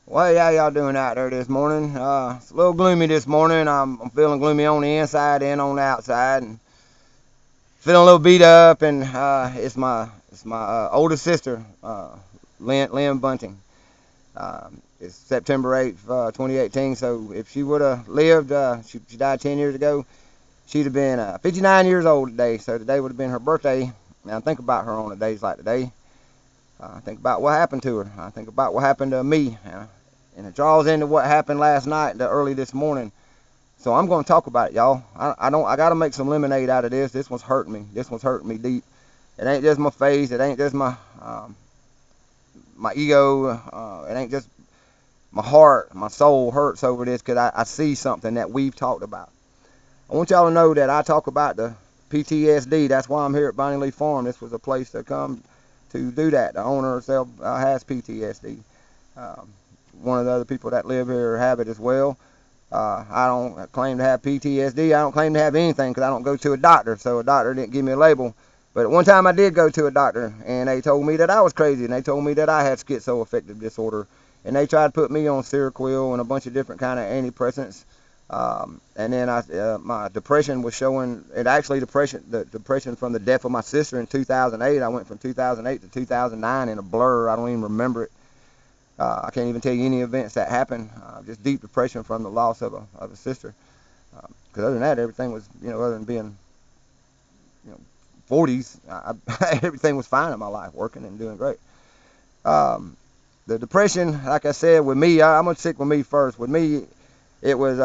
Well, yeah, y'all doing out there this morning? It's a little gloomy this morning. I'm feeling gloomy on the inside and on the outside, and feeling a little beat up. And it's my oldest sister, Lynn Bunting. It's September 8th, 2018. So if she would have lived, she died 10 years ago. She'd have been 59 years old today. So today would have been her birthday. Now I think about her on a days like today. I think about what happened to her. I think about what happened to me. And it draws into what happened last night, early this morning. So I'm going to talk about it, y'all. I got to make some lemonade out of this. This one's hurting me. This one's hurting me deep. It ain't just my face. It ain't just my ego. It ain't just my heart. My soul hurts over this because I see something that we've talked about. I want y'all to know that I talk about the PTSD. That's why I'm here at Bunting Farm. This was a place to come to do that. The owner herself has PTSD. Um, One of the other people that live here have it as well. I don't claim to have PTSD. I don't claim to have anything because I don't go to a doctor, so a doctor didn't give me a label. But at one time I did go to a doctor, and they told me that I was crazy, and they told me that I had schizoaffective disorder, and they tried to put me on Seroquel and a bunch of different kind of antidepressants. And then my depression was showing. It actually the depression from the death of my sister in 2008. I went from 2008 to 2009 in a blur. I don't even remember it. I can't even tell you any events that happened. Just deep depression from the loss of a sister. Because other than that, everything was, other than being, 40s, everything was fine in my life, working and doing great. Um, the depression, like I said, with me, I'm gonna stick with me first. With me, it was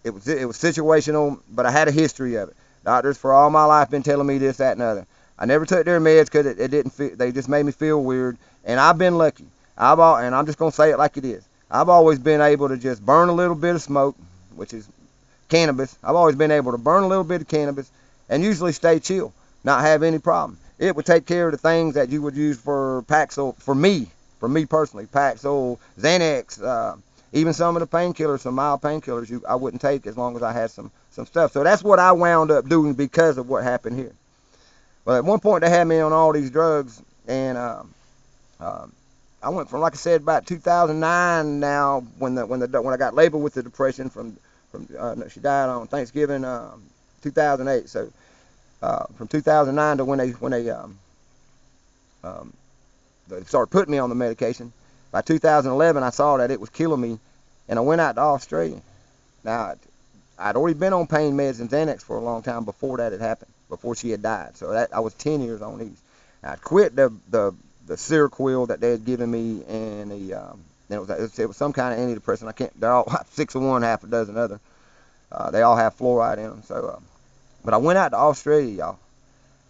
it was situational, but I had a history of it. Doctors for all my life been telling me this, that, and other. I never took their meds because it didn't feel, they just made me feel weird. And I've been lucky. And I'm just gonna say it like it is. I've always been able to just burn a little bit of smoke, which is cannabis. I've always been able to burn a little bit of cannabis and usually stay chill, not have any problem. It would take care of the things that you would use for Paxil, for me personally, Paxil, Xanax, even some of the painkillers, some mild painkillers, I wouldn't take as long as I had some stuff. So that's what I wound up doing because of what happened here. But at one point they had me on all these drugs, and um, I went from, like I said, about 2009 now when I got labeled with the depression from no, she died on Thanksgiving 2008. So from 2009 to um, they started putting me on the medication. By 2011, I saw that it was killing me, and I went out to Australia. Now, I'd already been on pain meds and Xanax for a long time before that had happened, before she had died. So I was 10 years on these. I quit the Seroquel that they had given me, and it was some kind of antidepressant. I can't. They're all 6 of one, half a dozen other. They all have fluoride in them. So, but I went out to Australia, y'all,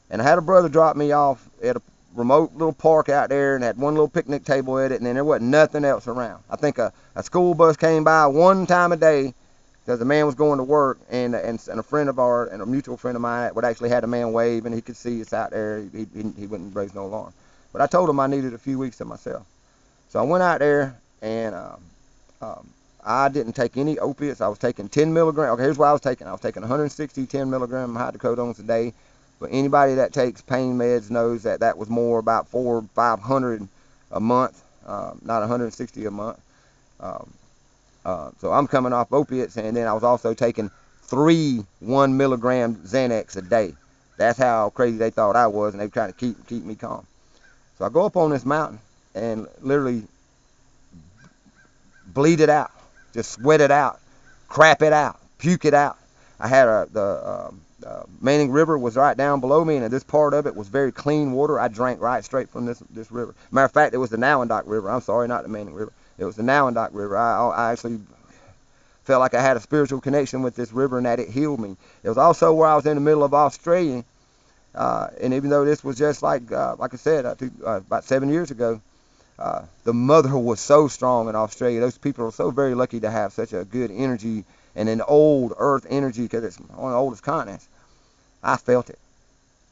and I had a brother drop me off at a remote little park out there, and had one little picnic table at it, and then there wasn't nothing else around. I think a school bus came by one time a day because the man was going to work, and a friend of ours, and a mutual friend of mine, would actually had a man wave, and he could see us out there. He wouldn't raise no alarm. But I told him I needed a few weeks to myself. So I went out there, and um, I didn't take any opiates. I was taking 10 milligrams. Okay, here's what I was taking. I was taking 160 10 milligram hydrocodones a day. But anybody that takes pain meds knows that that was more about 400 or 500 a month, not 160 a month. Um, so I'm coming off opiates, and then I was also taking 3 1 milligram Xanax a day. That's how crazy they thought I was, and they were trying to keep me calm. So I go up on this mountain and literally bleed it out, just sweat it out, crap it out, puke it out. I had the Manning River was right down below me, and this part of it was very clean water. I drank right straight from this river. Matter of fact, it was the Nowandock River. I'm sorry, not the Manning River. It was the Nowandock River. I actually felt like I had a spiritual connection with this river and that it healed me. It was also where I was in the middle of Australia, and even though this was just like I said, about 7 years ago, the mother was so strong in Australia. Those people are so very lucky to have such a good energy and an old earth energy because it's one of the oldest continents. I felt it.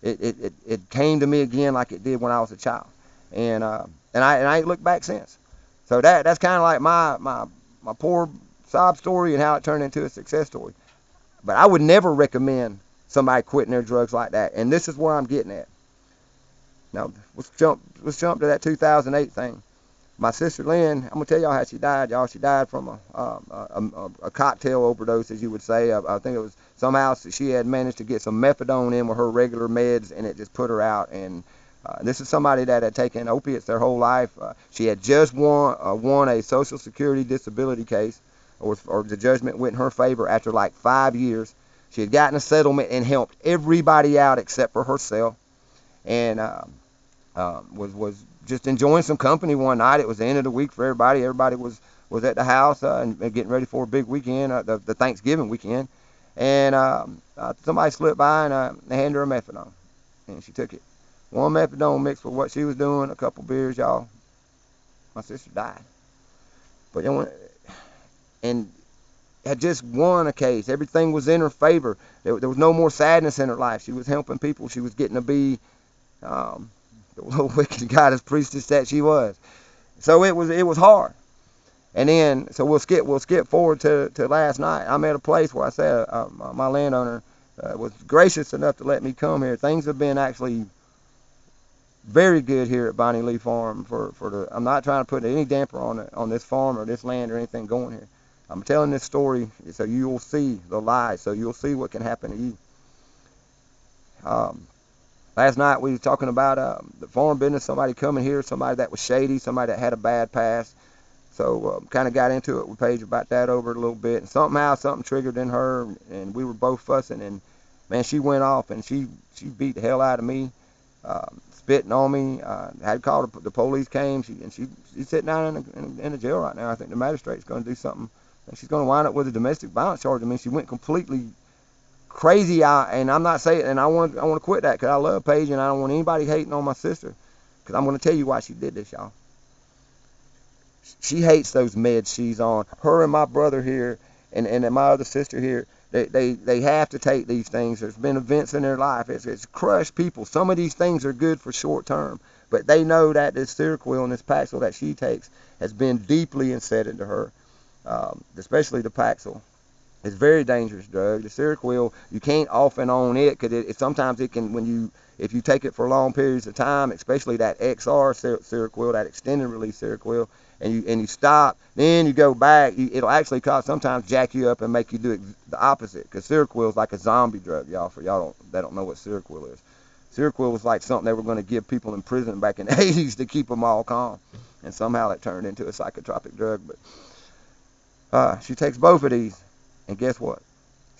It came to me again like it did when I was a child, and I ain't looked back since. So that's kind of like my poor sob story and how it turned into a success story. But I would never recommend somebody quitting their drugs like that. And this is where I'm getting at. Now let's jump to that 2008 thing. my sister Lynn, I'm gonna tell y'all how she died, y'all. She died from a cocktail overdose, as you would say. I think it was somehow she had managed to get some methadone in with her regular meds, and it just put her out. And this is somebody that had taken opiates their whole life. She had just won a Social Security disability case, or the judgment went in her favor after like 5 years. She had gotten a settlement and helped everybody out except for herself, and was just enjoying some company one night. It was the end of the week for everybody. Everybody was at the house and getting ready for a big weekend, the Thanksgiving weekend. And somebody slipped by and they handed her a methadone, and she took it. One methadone mixed with what she was doing, a couple beers, y'all. My sister died. But you know, and had just won a case. Everything was in her favor. There was no more sadness in her life. She was helping people. She was getting to be the little wicked goddess priestess that she was. So it was hard. And then, so we'll skip forward to last night. I'm at a place where I said my landowner was gracious enough to let me come here. Things have been actually very good here at Bonnie Lee Farm. I'm not trying to put any damper on this farm or this land or anything going here. I'm telling this story so you'll see the lies, so you'll see what can happen to you. Last night we were talking about the farm business, somebody coming here, somebody that was shady, somebody that had a bad past. So kind of got into it with Paige about that over a little bit. And something triggered in her, and we were both fussing. And, man, she went off, and she beat the hell out of me, spitting on me. Had called the police came. She's sitting down in the jail right now. I think the magistrate's going to do something. She's going to wind up with a domestic violence charge. I mean, she went completely crazy. And I'm not saying, and I want to quit that because I love Paige, and I don't want anybody hating on my sister, because I'm going to tell you why she did this, y'all. She hates those meds she's on. Her and my brother here, and my other sister here, they have to take these things. There's been events in their life. It's crushed people. Some of these things are good for short term, but they know that this Seroquel and this Paxil that she takes has been deeply inset into her, especially the Paxil. It's a very dangerous drug. The Seroquel, you can't off and on it, because sometimes it can, if you take it for long periods of time, especially that XR Seroquel, that extended release Seroquel, and you stop, then you go back, it'll actually sometimes jack you up and make you do the opposite, because Seroquel is like a zombie drug, y'all. For y'all that don't know what Seroquel is. Seroquel was like something they were going to give people in prison back in the 80s to keep them all calm, and somehow it turned into a psychotropic drug. But she takes both of these, and guess what?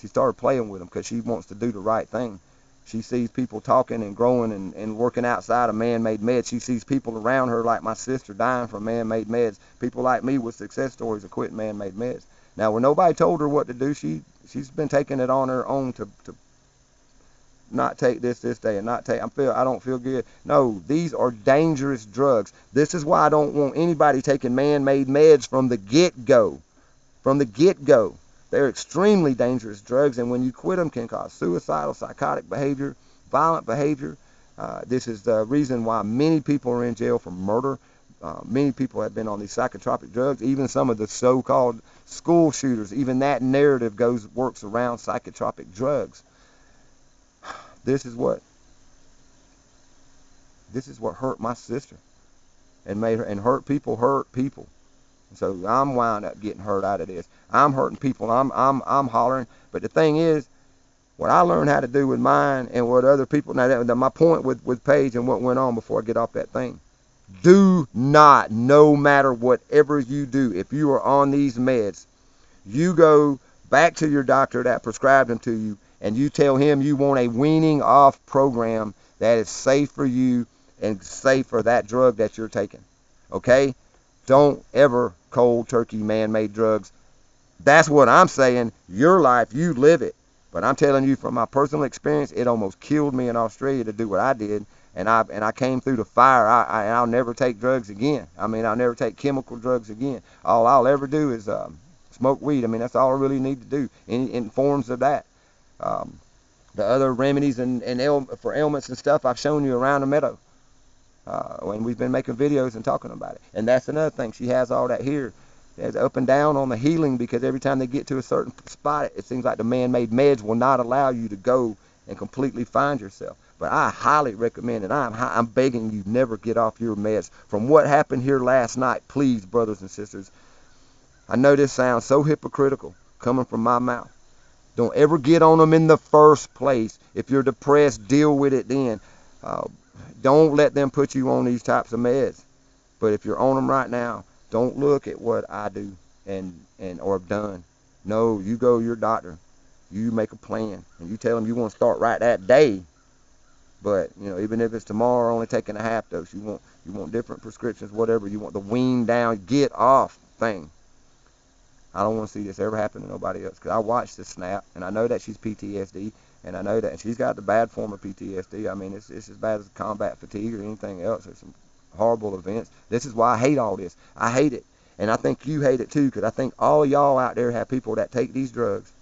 She started playing with them because she wants to do the right thing. She sees people talking and growing and working outside of man-made meds. She sees people around her like my sister dying from man-made meds. People like me with success stories of quitting man-made meds. Now, when nobody told her what to do, she's been taking it on her own to not take this day and not take. I don't feel good. No, these are dangerous drugs. This is why I don't want anybody taking man-made meds from the get-go. From the get-go. They're extremely dangerous drugs, and when you quit them, can cause suicidal, psychotic behavior, violent behavior. This is the reason why many people are in jail for murder. Many people have been on these psychotropic drugs. Even some of the so-called school shooters, even that narrative works around psychotropic drugs. This is what hurt my sister and made her, and hurt people. So I'm wound up getting hurt out of this. I'm hurting people. I'm hollering. But the thing is, what I learned how to do with mine and what other people. Now, my point with Paige and what went on before I get off that thing. Do not, no matter whatever you do, if you are on these meds, you go back to your doctor that prescribed them to you, and you tell him you want a weaning off program that is safe for you and safe for that drug that you're taking. Okay? Don't ever cold turkey man-made drugs. That's what I'm saying. Your life, you live it. But I'm telling you from my personal experience, it almost killed me in Australia to do what I did. And I came through the fire. I'll never take drugs again. I mean, I'll never take chemical drugs again. All I'll ever do is smoke weed. I mean, that's all I really need to do in forms of that. The other remedies for ailments and stuff, I've shown you around the meadow. When we've been making videos and talking about it. And that's another thing. She has all that here. There's up and down on the healing, because every time they get to a certain spot, it seems like the man-made meds will not allow you to go and completely find yourself. But I highly recommend it. I'm begging you, never get off your meds. From what happened here last night, please, brothers and sisters, I know this sounds so hypocritical coming from my mouth. Don't ever get on them in the first place. If you're depressed, deal with it then. Uh, don't let them put you on these types of meds. But if you're on them right now, don't look at what I do or have done. No, you go to your doctor. You make a plan, and you tell them you want to start right that day. But even if it's tomorrow, only taking a half dose, you want different prescriptions, whatever. You want the wean down, get off thing. I don't want to see this ever happen to nobody else, because I watched this snap, and I know that she's PTSD, and I know that and she's got the bad form of PTSD. I mean, it's as bad as combat fatigue or anything else. There's some horrible events. This is why I hate all this. I hate it, and I think you hate it too, because I think all of y'all out there have people that take these drugs,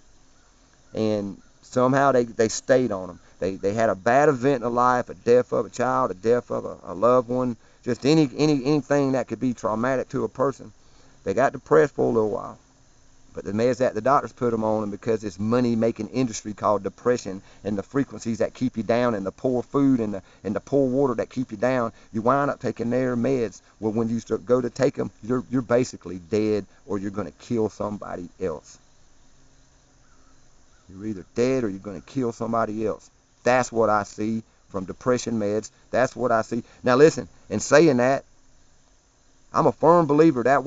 and somehow they stayed on them. They had a bad event in life, a death of a child, a death of a loved one, just anything that could be traumatic to a person. They got depressed for a little while. But the meds that the doctors put them on, and because it's money-making industry called depression, and the frequencies that keep you down, and the poor food and the poor water that keep you down, you wind up taking their meds. Well, when you go to take them, you're basically dead, or you're going to kill somebody else. You're either dead or you're going to kill somebody else. That's what I see from depression meds. That's what I see. Now listen, in saying that, I'm a firm believer that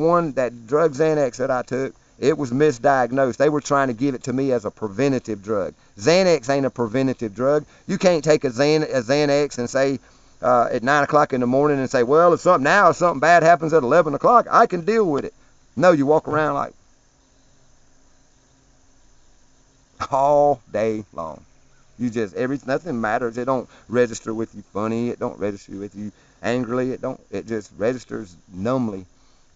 drug Xanax that I took, it was misdiagnosed. They were trying to give it to me as a preventative drug. Xanax ain't a preventative drug. You can't take a Xanax and say at 9 o'clock in the morning and say, well, if something bad happens at 11 o'clock, I can deal with it. No, you walk around like all day long. Nothing matters. It don't register with you funny. It don't register with you angrily. It just registers numbly.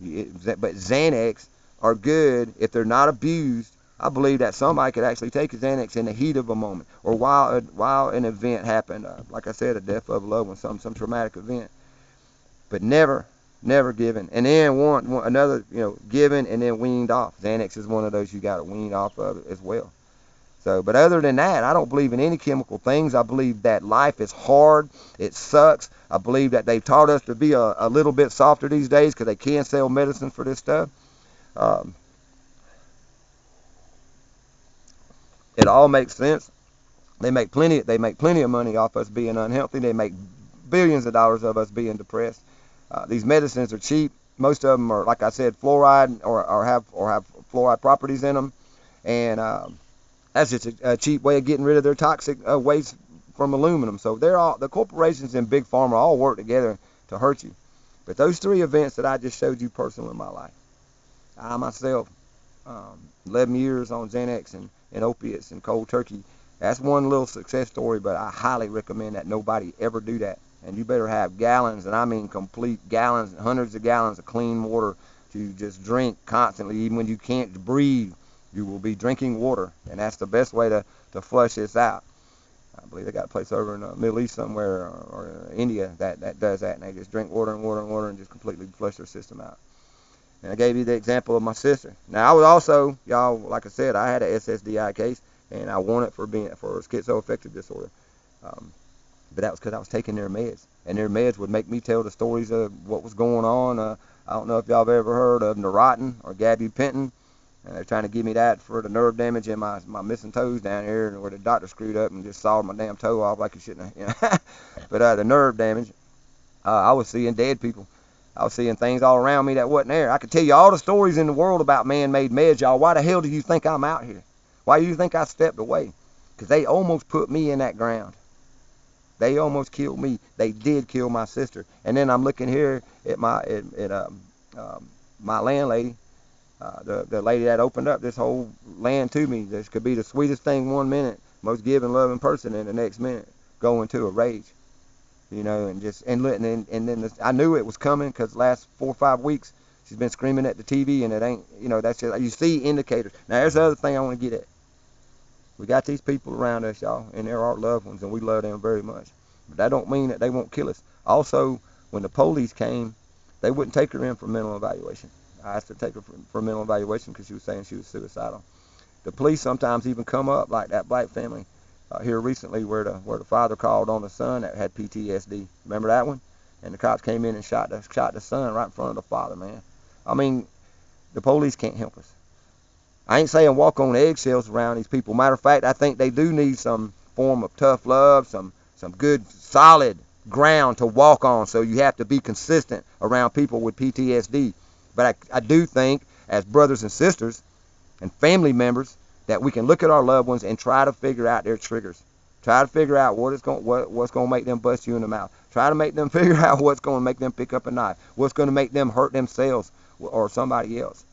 But Xanax are good if they're not abused. I believe that somebody could actually take a Xanax in the heat of a moment, or while an event happened, like I said, a death of a loved one, some traumatic event. But never given. And then another, given and then weaned off. Xanax is one of those you got to wean off of as well. So, but other than that, I don't believe in any chemical things. I believe that life is hard. It sucks. I believe that they've taught us to be a little bit softer these days because they can't sell medicine for this stuff. It all makes sense. They make plenty of money off us being unhealthy. They make billions of dollars of us being depressed. These medicines are cheap. Most of them are, like I said, fluoride or have fluoride properties in them, and that's just a cheap way of getting rid of their toxic waste from aluminum. So the corporations and big pharma all work together to hurt you. But those 3 events that I just showed you personally in my life, I myself, 11 years on Xanax and opiates and cold turkey, that's one little success story, but I highly recommend that nobody ever do that. And you better have gallons, and I mean complete gallons, hundreds of gallons of clean water to just drink constantly. Even when you can't breathe, you will be drinking water, and that's the best way to flush this out. I believe they got a place over in the Middle East somewhere, or India that does that, and they just drink water and water and water and just completely flush their system out. And I gave you the example of my sister. Now, I was also, y'all, like I said, I had a Ssdi case, and I won it for schizoaffective disorder. But that was because I was taking their meds, and their meds would make me tell the stories of what was going on. I don't know if y'all have ever heard of Neurontin or gabapentin. They're trying to give me that for the nerve damage in my missing toes down here, where the doctor screwed up and just sawed my damn toe off like he shouldn't have. But the nerve damage, I was seeing dead people. I was seeing things all around me that wasn't there. I could tell you all the stories in the world about man-made meds, y'all. Why the hell do you think I'm out here? Why do you think I stepped away? Because they almost put me in that ground. They almost killed me. They did kill my sister. And then I'm looking here at my landlady, the lady that opened up this whole land to me. This could be the sweetest thing one minute, most giving, loving person, and the next minute go into a rage. I knew it was coming because the last 4 or 5 weeks she's been screaming at the TV, and it ain't, that's just, you see indicators. Now, there's the other thing I want to get at. We got these people around us, y'all, and they're our loved ones, and we love them very much. But that don't mean that they won't kill us. Also, when the police came, they wouldn't take her in for mental evaluation. I asked her to take her for mental evaluation because she was saying she was suicidal. The police sometimes even come up, like that black family. here recently where the father called on the son that had PTSD. Remember that one? And the cops came in and shot the son right in front of the father, man. I mean, the police can't help us. I ain't saying walk on eggshells around these people. Matter of fact, I think they do need some form of tough love, some good solid ground to walk on. So you have to be consistent around people with PTSD. But I do think as brothers and sisters and family members that we can look at our loved ones and try to figure out their triggers. Try to figure out what's going to make them bust you in the mouth. Try to make them figure out what's going to make them pick up a knife. What's going to make them hurt themselves or somebody else.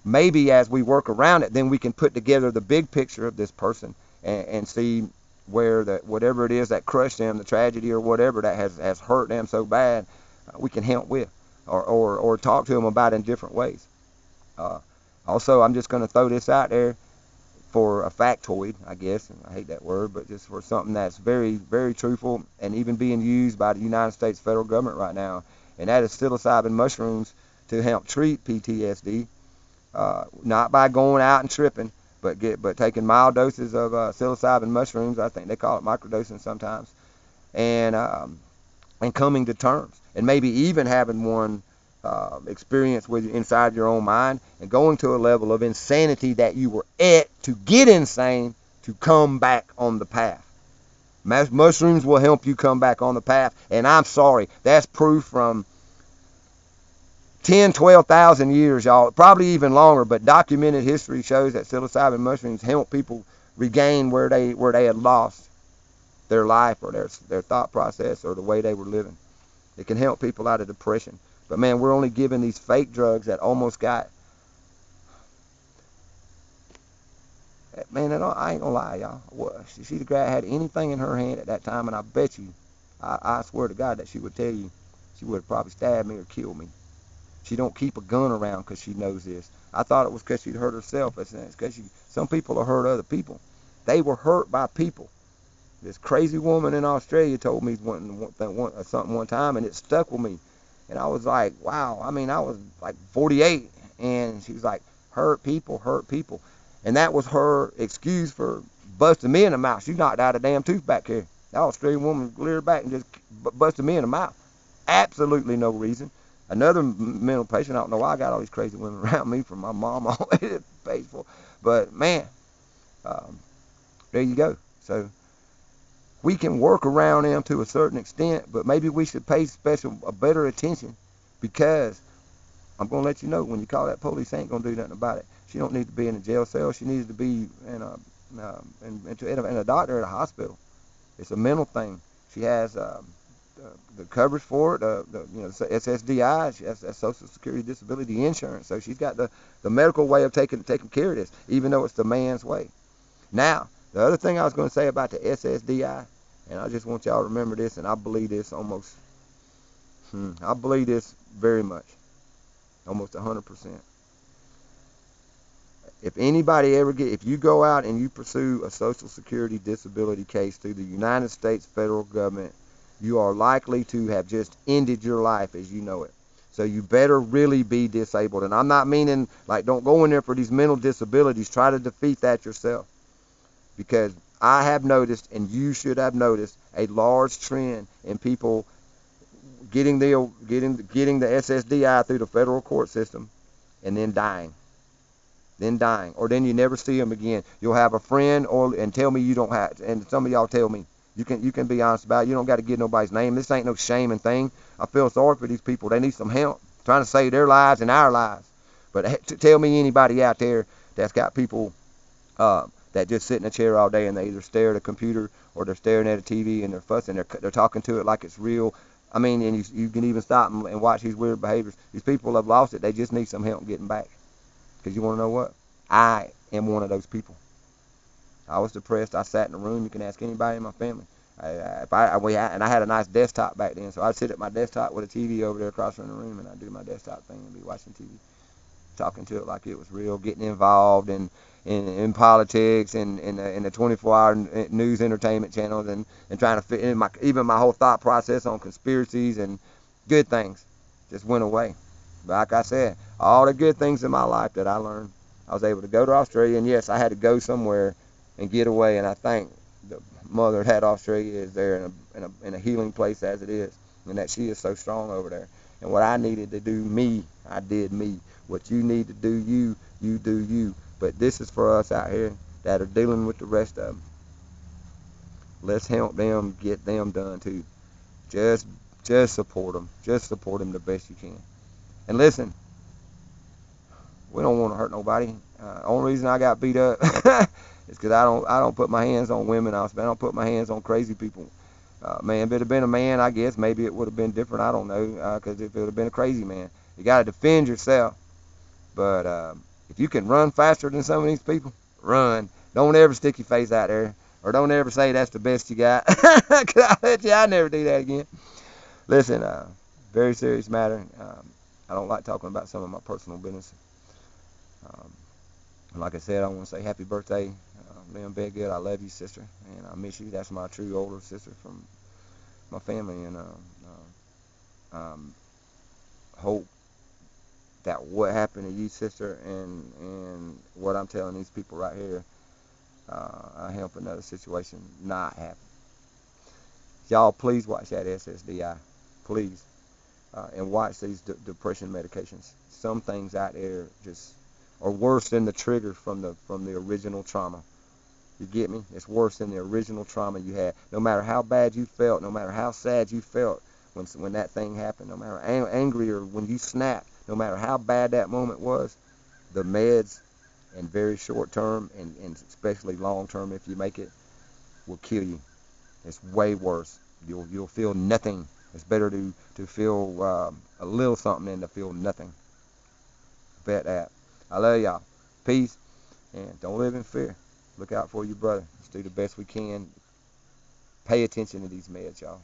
Maybe as we work around it, then we can put together the big picture of this person and see where whatever it is that crushed them, the tragedy or whatever that has hurt them so bad, we can help with or talk to them about in different ways. Also, I'm just going to throw this out there for a factoid, I guess, and I hate that word, but just for something that's very, very truthful and even being used by the United States federal government right now, and that is psilocybin mushrooms to help treat PTSD. Not by going out and tripping, but taking mild doses of psilocybin mushrooms. I think they call it microdosing sometimes, and coming to terms, and maybe even having one experience with inside your own mind and going to a level of insanity that you were at to get insane to come back on the path. Mushrooms will help you come back on the path, and I'm sorry, that's proof from 10, 12,000 years, y'all, probably even longer, but documented history shows that psilocybin mushrooms help people regain where they had lost their life or their thought process or the way they were living. It can help people out of depression. But man, we're only giving these fake drugs that almost got, man, I ain't gonna lie, y'all. She the guy had anything in her hand at that time, and I bet you, I swear to God that she would tell you, she would have probably stabbed me or killed me. She don't keep a gun around because she knows this. I thought it was because she'd hurt herself. It's because some people will hurt other people. They were hurt by people. This crazy woman in Australia told me something one time, and it stuck with me. And I was like, wow. I mean, I was like 48, and she was like, hurt people, hurt people. And that was her excuse for busting me in the mouth. She knocked out a damn tooth back here. That Australian woman leered back and just busted me in the mouth. Absolutely no reason. Another mental patient, I don't know why I got all these crazy women around me, from my mom all the way to faithful. But man, there you go. So we can work around them to a certain extent, but maybe we should pay a better attention, because I'm going to let you know, when you call that police, they ain't going to do nothing about it. She don't need to be in a jail cell. She needs to be in a doctor at a hospital. It's a mental thing. She has the coverage for it, Ssdi, she has Social Security Disability Insurance, so she's got the medical way of taking care of this, even though it's the man's way. Now, the other thing I was going to say about the Ssdi, and I just want y'all to remember this, and I believe this I believe this very much, almost 100%. If anybody if you go out and you pursue a Social Security disability case through the United States federal government, you are likely to have just ended your life as you know it. So you better really be disabled. And I'm not meaning, like, don't go in there for these mental disabilities. Try to defeat that yourself. Because I have noticed, and you should have noticed, a large trend in people getting the Ssdi through the federal court system and then dying. Or then you never see them again. You'll have a friend and tell me you don't have, and some of y'all tell me, you can be honest about it. You don't got to give nobody's name. This ain't no shaming thing. I feel sorry for these people. They need some help trying to save their lives and our lives. But tell me anybody out there that's got people that just sit in a chair all day and they either stare at a computer or they're staring at a TV and they're fussing. They're talking to it like it's real. I mean, and you can even stop and watch these weird behaviors. These people have lost it. They just need some help getting back. Because you want to know what? I am one of those people. I was depressed. I sat in a room. You can ask anybody in my family. And I had a nice desktop back then, so I'd sit at my desktop with a TV over there across from the room, and I'd do my desktop thing and be watching TV, talking to it like it was real, getting involved in politics and in the 24-hour news entertainment channels, and trying to fit in even my whole thought process on conspiracies and good things just went away. But like I said, all the good things in my life that I learned, I was able to go to Australia, and yes, I had to go somewhere and get away, and I thank the mother had Australia is there in a healing place as it is, and that she is so strong over there. And what I needed to do me, I did me. What you need to do you, you do you. But this is for us out here that are dealing with the rest of them. Let's help them get them done too. Just just support them. Just support them the best you can. And listen, we don't want to hurt nobody. Only reason I got beat up is because I don't put my hands on women. I don't put my hands on crazy people. Man, if it had been a man, I guess maybe it would have been different. I don't know, because if it would have been a crazy man, you got to defend yourself. But if you can run faster than some of these people, run. Don't ever stick your face out there, or don't ever say that's the best you got. Because I bet you I never do that again. Listen, very serious matter. I don't like talking about some of my personal business. Um, like I said, I want to say happy birthday. Lynn Bedgood, I love you, sister, and I miss you. That's my true older sister from my family, and hope that what happened to you, sister, and what I'm telling these people right here, I help another situation not happen. Y'all, please watch that Ssdi, please, and watch these depression medications. Some things out there just are worse than the trigger from the original trauma. You get me? It's worse than the original trauma you had. No matter how bad you felt, no matter how sad you felt when that thing happened, no matter how angry or when you snapped, no matter how bad that moment was, the meds in very short term and especially long term if you make it will kill you. It's way worse. You'll feel nothing. It's better to feel a little something than to feel nothing. Bet that. I love y'all. Peace, and don't live in fear. Look out for your brother. Let's do the best we can. Pay attention to these meds, y'all.